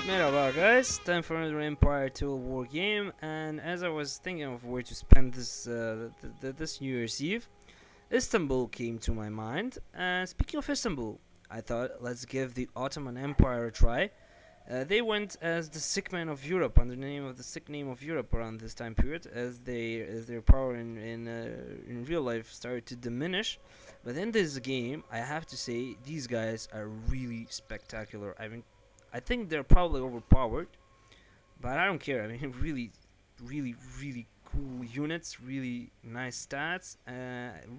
Merhaba guys, time for another Empire Total War game, and as I was thinking of where to spend this New Year's Eve, Istanbul came to my mind. And speaking of Istanbul, I thought let's give the Ottoman Empire a try. They went as the sick man of Europe under the name of the sick name of Europe around this time period, as their power in real life started to diminish. But in this game, I have to say these guys are really spectacular. I think they're probably overpowered, but I don't care. I mean, really cool units, really nice stats,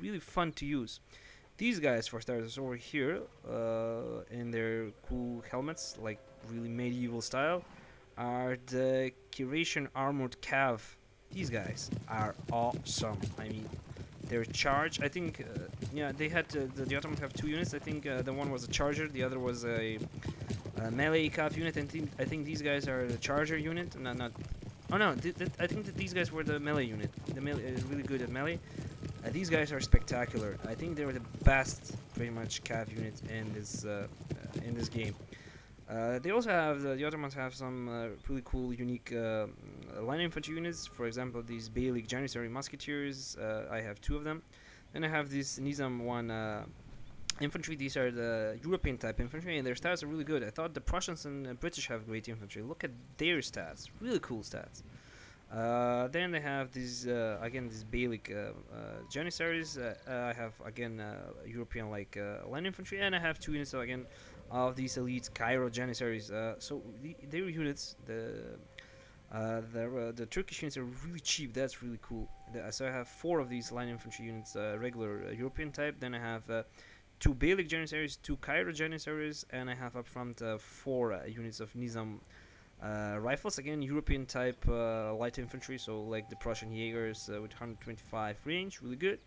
really fun to use. These guys, for starters, over here, in their cool helmets, like really medieval style, are the Circassian Armored Cav. These guys are awesome. I mean, their charge. I think, yeah, they had the Ottomans have two units. I think the one was a charger, the other was a melee cav unit. And I think these guys are the charger unit. Not. Oh no, I think that these guys were the melee unit. The melee is really good at melee. These guys are spectacular. I think they were the best, pretty much, cav unit in this game. They also have the Ottomans have some really cool, unique line infantry units. For example, these Beylik Janissary Musketeers. I have two of them. Then I have this Nizam I infantry. These are the European type infantry, and their stats are really good. I thought the Prussians and British have great infantry. Look at their stats, really cool stats. Then they have these again these Beylik Janissaries. I have again European like line infantry, and I have two units again of these elite Cairo Janissaries. So their units, the Turkish units are really cheap. That's really cool. So I have four of these line infantry units, regular European type. Then I have two Beylik Janissaries, two Cairo Janissaries, and I have up front four units of Nizam rifles, again European type light infantry, so like the Prussian Jaegers with 125 range, really good.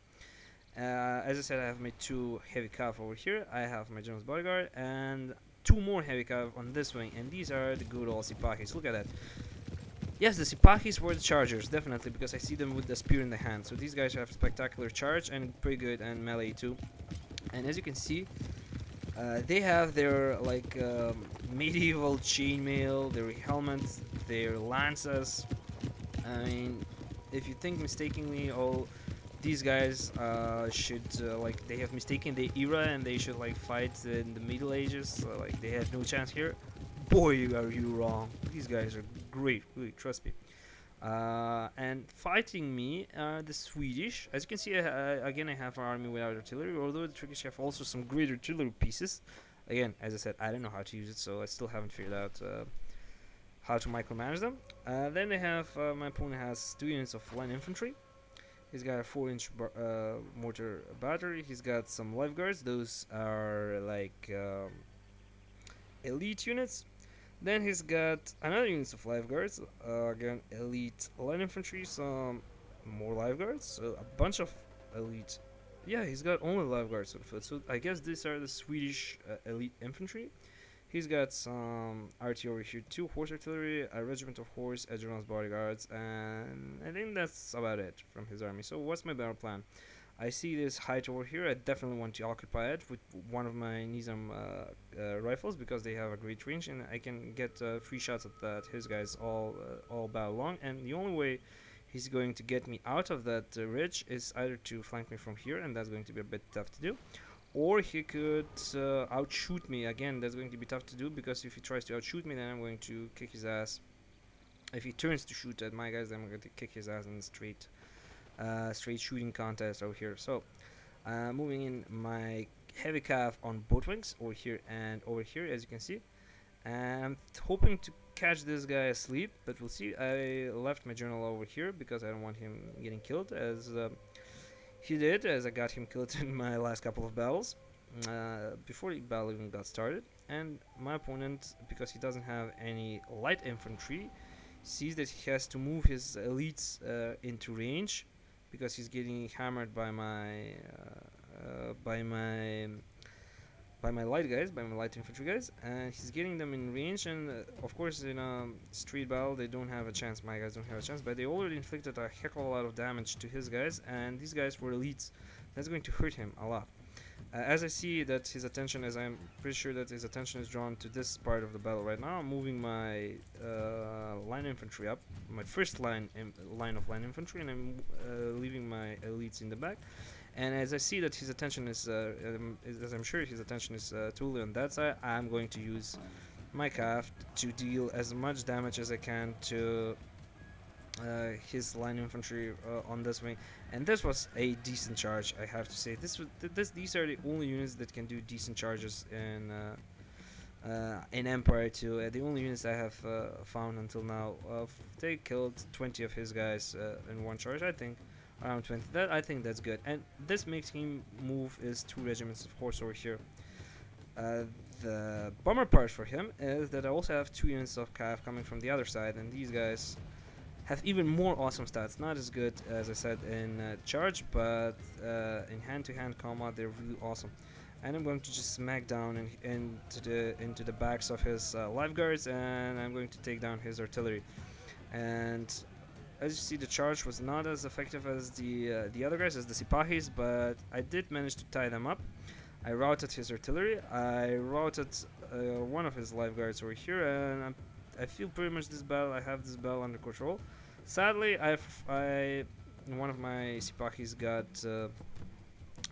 As I said, I have my two heavy cav over here. I have my general's bodyguard and two more heavy cav on this wing, and these are the good old Sipahis. Look at that. Yes, the Sipahis were the chargers, definitely, because I see them with the spear in the hand. So these guys have spectacular charge and pretty good and melee too. And as you can see, they have their like medieval chainmail, their helmets, their lances. I mean, if you think mistakenly, all these guys should like they have mistaken the era and they should like fight in the Middle Ages. So, like they have no chance here. Boy, are you wrong. These guys are great, really, trust me. And fighting me are the Swedish. As you can see, again I have an army without artillery, although the Turkish have also some great artillery pieces. Again, as I said, I don't know how to use it, so I still haven't figured out how to micromanage them. Then they have, my opponent has two units of line infantry. He's got a 4-inch mortar battery. He's got some lifeguards. Those are like elite units. Then he's got another units of lifeguards, again elite line infantry, some more lifeguards, so a bunch of elite. Yeah, he's got only lifeguards on foot, so I guess these are the Swedish elite infantry. He's got some RT over here, two horse artillery, a regiment of horse, a general's bodyguards, and I think that's about it from his army. So what's my battle plan? I see this height over here. I definitely want to occupy it with one of my Nizam rifles, because they have a great range and I can get free shots at that. His guys all battle long, and the only way he's going to get me out of that ridge is either to flank me from here, and that's going to be a bit tough to do, or he could outshoot me. Again, that's going to be tough to do, because if he tries to outshoot me, then I'm going to kick his ass. If he turns to shoot at my guys, then I'm going to kick his ass in the straight shooting contest over here. So moving in my heavy cav on both wings, over here and over here, as you can see, and I'm hoping to catch this guy asleep, but we'll see. I left my general over here because I don't want him getting killed, as he did, as I got him killed in my last couple of battles before the battle even got started. And my opponent, because he doesn't have any light infantry, sees that he has to move his elites into range, because he's getting hammered by my light guys, by my light infantry guys, and he's getting them in range. And of course, in a street battle, they don't have a chance. My guys don't have a chance, but they already inflicted a heck of a lot of damage to his guys, and these guys were elites. That's going to hurt him a lot. As I see that his attention, as I'm pretty sure that his attention is drawn to this part of the battle right now, I'm moving my line infantry up, my first line of line infantry, and I'm leaving my elites in the back. And as I see that his attention is, as I'm sure his attention is totally on that side, I'm going to use my calf to deal as much damage as I can to his line infantry on this wing. And this was a decent charge, I have to say. These are the only units that can do decent charges in Empire 2. The only units I have found until now. They killed 20 of his guys in one charge, I think. Around 20. I think that's good. And this makes him move his 2 regiments of horse over here. The bummer part for him is that I also have 2 units of cav coming from the other side, and these guys have even more awesome stats. Not as good as I said in charge, but in hand-to-hand combat they're really awesome. And I'm going to just smack down into the backs of his lifeguards, and I'm going to take down his artillery. And as you see, the charge was not as effective as the other guys, as the Sipahis, but I did manage to tie them up. I routed his artillery. I routed one of his lifeguards over here, and I feel pretty much I have this battle under control. Sadly, one of my Sipahis got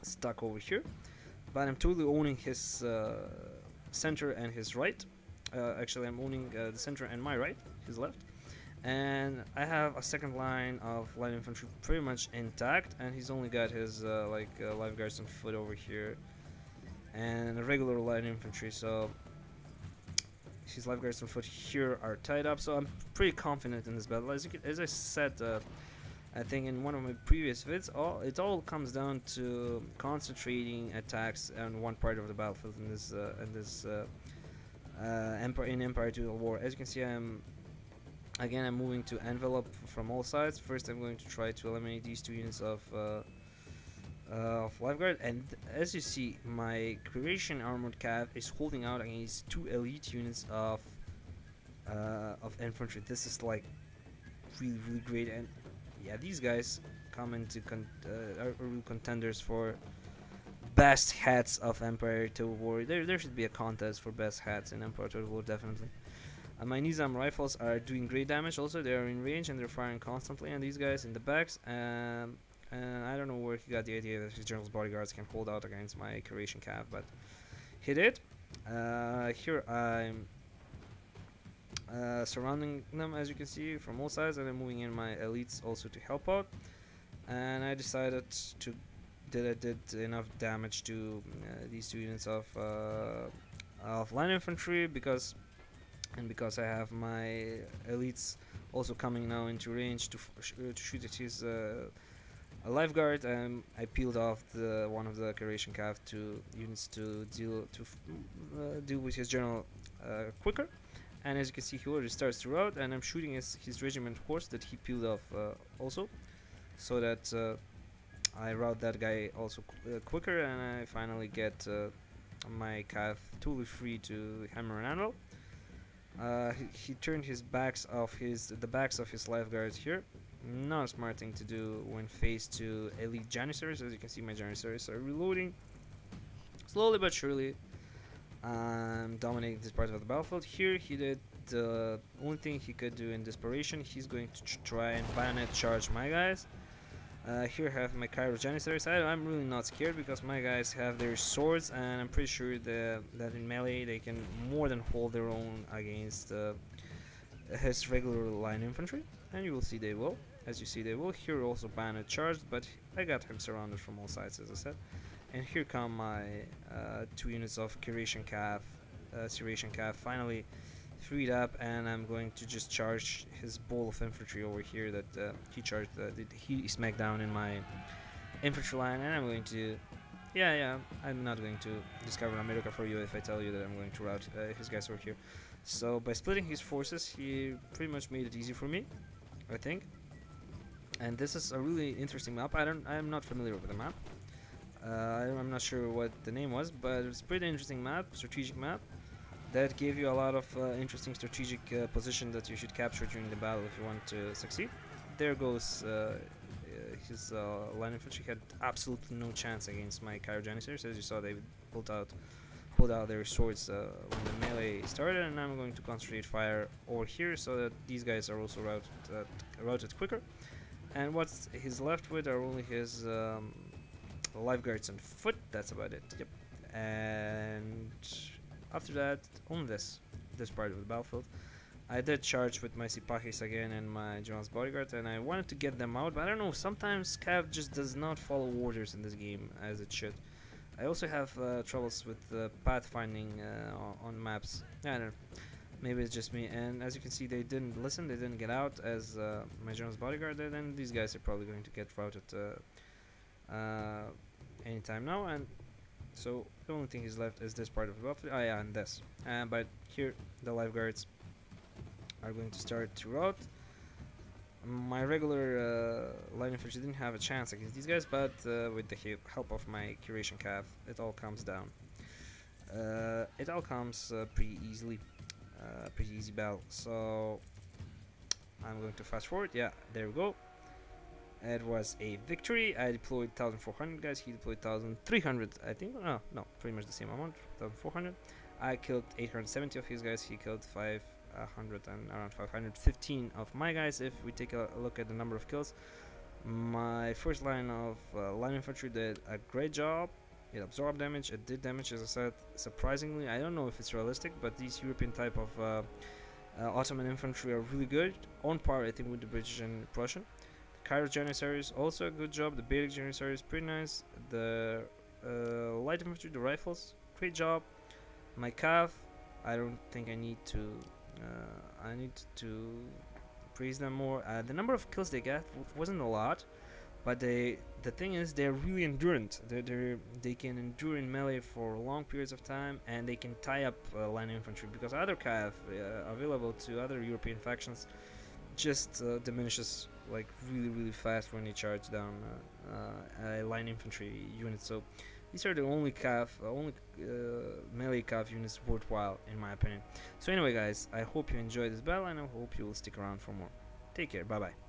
stuck over here, but I'm totally owning his center and his right. Actually, I'm owning the center and my right, his left. And I have a second line of light infantry pretty much intact, and he's only got his lifeguards on foot over here, and a regular light infantry. So his lifeguards on foot here are tied up, so I'm pretty confident in this battle. As I said, I think in one of my previous vids, it all comes down to concentrating attacks on one part of the battlefield in this Empire 2 War. As you can see, I'm moving to envelope from all sides. First, I'm going to try to eliminate these 2 units of lifeguard, and as you see, my Circassian Armored Cav is holding out against 2 elite units of infantry. This is like really great, and yeah, these guys come into are real contenders for best hats of Empire 2 War. There should be a contest for best hats in Empire 2 War, definitely. My Nizam rifles are doing great damage. Also, they are in range and they're firing constantly, and these guys in the backs. And I don't know where he got the idea that his general's bodyguards can hold out against my Circassian cav, but he did. Here I'm surrounding them, as you can see, from all sides, and I'm moving in my elites also to help out. And I decided I did enough damage to these 2 units of line infantry, because I have my elites also coming now into range to shoot at his a lifeguard, and I peeled off one of the Circassian cav 2 units to deal with his general quicker. And as you can see, he already starts to rout, and I'm shooting his regiment horse that he peeled off also, so that I rout that guy also quicker, and I finally get my cav totally free to hammer and anvil. He turned the backs of his lifeguards here. Not a smart thing to do when faced to elite Janissaries. As you can see, my Janissaries are reloading slowly but surely. I'm dominating this part of the battlefield. Here he did the only thing he could do in desperation. He's going to try and bayonet charge my guys. Here I have my Cairo Janissaries. I'm really not scared, because my guys have their swords, and I'm pretty sure that in melee they can more than hold their own against his regular line infantry, and you will see they will. As you see, they will. Here also bayonet charged, but I got him surrounded from all sides, as I said. And here come my 2 units of Circassian cav finally freed up, and I'm going to just charge his ball of infantry over here that he smacked down in my infantry line. And I'm going to I'm not going to discover America for you if I tell you that I'm going to rout his guys over here. So by splitting his forces, he pretty much made it easy for me, I think. And this is a really interesting map. I'm not familiar with the map. I'm not sure what the name was, but it's a pretty interesting map, strategic map, that gave you a lot of interesting strategic position that you should capture during the battle if you want to succeed. There goes his line infantry had absolutely no chance against my Cairo Janissaries. As you saw, they pulled out their swords when the melee started, and I'm going to concentrate fire over here so that these guys are also routed quicker. And what's he's left with are only his lifeguards and foot. That's about it. Yep. And after that, only this part of the battlefield. I did charge with my Sipahis again and my John's bodyguards, and I wanted to get them out, but I don't know, sometimes Cav just does not follow orders in this game as it should. I also have troubles with pathfinding on maps. I don't know, maybe it's just me, and as you can see, they didn't listen, they didn't get out as my John's bodyguard did, and these guys are probably going to get routed anytime now, and so the only thing is left is this part of the battlefield. Oh yeah, and this. But here, the lifeguards are going to start to rout. My regular line infantry didn't have a chance against these guys, but with the help of my curation cav, it all comes down. It all comes pretty easily. Pretty easy battle. So I'm going to fast forward. Yeah, there we go. It was a victory. I deployed 1,400 guys. He deployed 1,300. I think. No, pretty much the same amount. 1,400. I killed 870 of his guys. He killed 500 and around 515 of my guys. If we take a look at the number of kills, my first line of line infantry did a great job. It absorbed damage. It did damage, as I said. Surprisingly, I don't know if it's realistic, but these European type of Ottoman infantry are really good, on par, I think, with the British and Prussian. Cairo Janissaries also a good job. The Beylik Janissary pretty nice. The light infantry, the rifles, great job. My cav, I don't think I need to praise them more. The number of kills they got wasn't a lot, but the thing is they're really endurant. They can endure in melee for long periods of time, and they can tie up line infantry, because other cav available to other European factions just diminishes like really fast when they charge down a line infantry unit. So these are the only melee cav units worthwhile, in my opinion. So anyway, guys, I hope you enjoyed this battle, and I hope you will stick around for more. Take care. Bye bye.